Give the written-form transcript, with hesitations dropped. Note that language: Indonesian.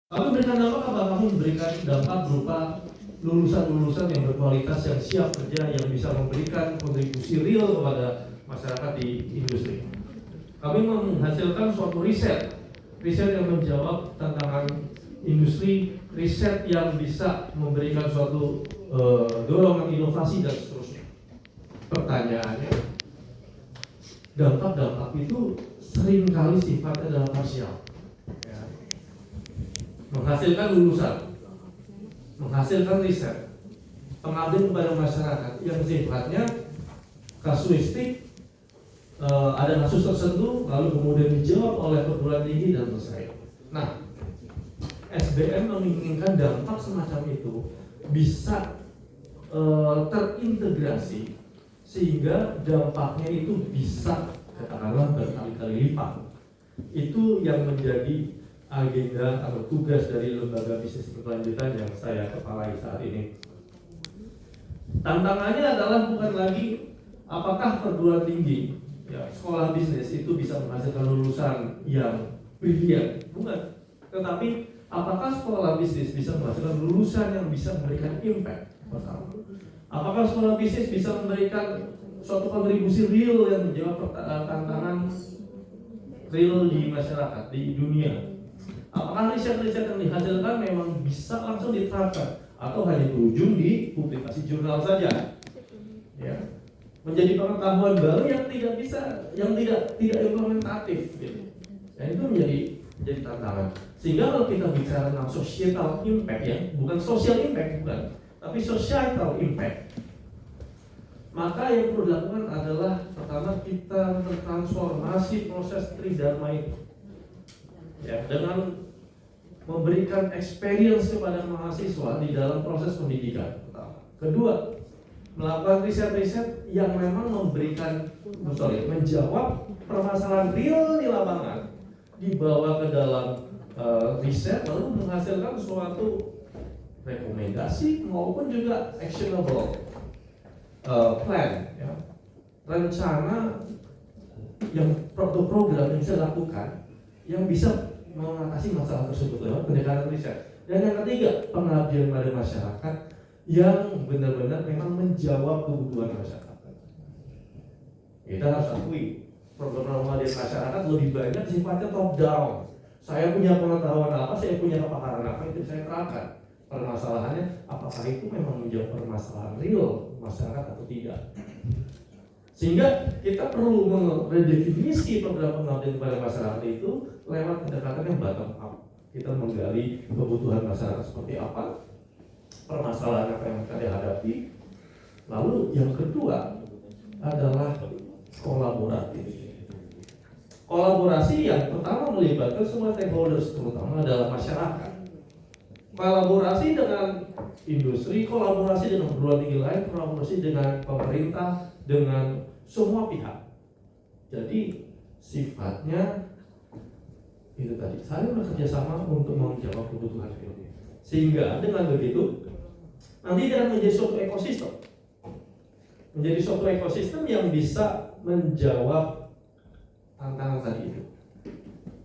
Kami memberikan dampak apa? Kami memberikan dampak berupa lulusan-lulusan yang berkualitas, yang siap kerja, yang bisa memberikan kontribusi real kepada masyarakat di industri. Kami menghasilkan suatu riset yang menjawab tantangan industri, riset yang bisa memberikan suatu dorongan inovasi dan seterusnya. Pertanyaannya, dampak-dampak itu seringkali sifatnya adalah parsial. Ya. Menghasilkan lulusan, menghasilkan riset, pengabdian kepada masyarakat yang sifatnya kasuistik, ada kasus tertentu lalu kemudian dijawab oleh perguruan tinggi dan selesai. Nah, SBM menginginkan dampak semacam itu bisa terintegrasi sehingga dampaknya itu bisa katakanlah berkali-kali lipat. Itu yang menjadi agenda atau tugas dari lembaga bisnis berkelanjutan yang saya kepalai saat ini. Tantangannya adalah bukan lagi apakah perguruan tinggi, ya, sekolah bisnis itu bisa menghasilkan lulusan yang brilian, bukan. Tetapi apakah sekolah bisnis bisa menghasilkan lulusan yang bisa memberikan impact? Pertama, apakah sekolah bisnis bisa memberikan suatu kontribusi real yang menjawab tantangan real di masyarakat, di dunia? Apakah riset-riset yang dihasilkan memang bisa langsung diterapkan atau hanya berujung di publikasi jurnal saja? Ya, menjadi pengetahuan baru yang tidak bisa, yang tidak implementatif, gitu. Dan itu menjadi tantangan. Sehingga kalau kita bicara tentang societal impact, ya, bukan social impact, bukan, tapi societal impact, maka yang perlu dilakukan adalah pertama kita bertransformasi proses tridharma itu, ya, dengan memberikan experience kepada mahasiswa di dalam proses pendidikan. Kedua, melakukan riset-riset yang memang menjawab permasalahan real di lapangan, dibawa ke dalam riset lalu menghasilkan suatu rekomendasi maupun juga actionable plan, ya, rencana yang program yang bisa dilakukan yang bisa mengatasi masalah tersebut lewat pendekatan riset. Dan yang ketiga, pengabdian pada masyarakat yang benar-benar memang menjawab kebutuhan masyarakat. Kita harus akui program pengabdian masyarakat lebih banyak sifatnya top down. Saya punya pengetahuan apa, saya punya kepakaran apa, itu saya terangkan. Permasalahannya, apakah itu memang menjawab permasalahan real masyarakat atau tidak? Sehingga kita perlu meredefinisi program pengabdian kepada masyarakat itu lewat pendekatan yang bottom up. Kita menggali kebutuhan masyarakat seperti apa, permasalahan apa yang akan dihadapi. Lalu yang kedua adalah kolaboratif. Kolaborasi yang pertama melibatkan semua stakeholders, terutama adalah masyarakat. Kolaborasi dengan industri, kolaborasi dengan perguruan tinggi lain, kolaborasi dengan pemerintah, dengan semua pihak. Jadi sifatnya itu tadi, saling bekerja sama untuk menjawab kebutuhan ini. Sehingga dengan begitu nanti akan menjadi suatu ekosistem. Menjadi suatu ekosistem yang bisa menjawab tantangan tadi itu.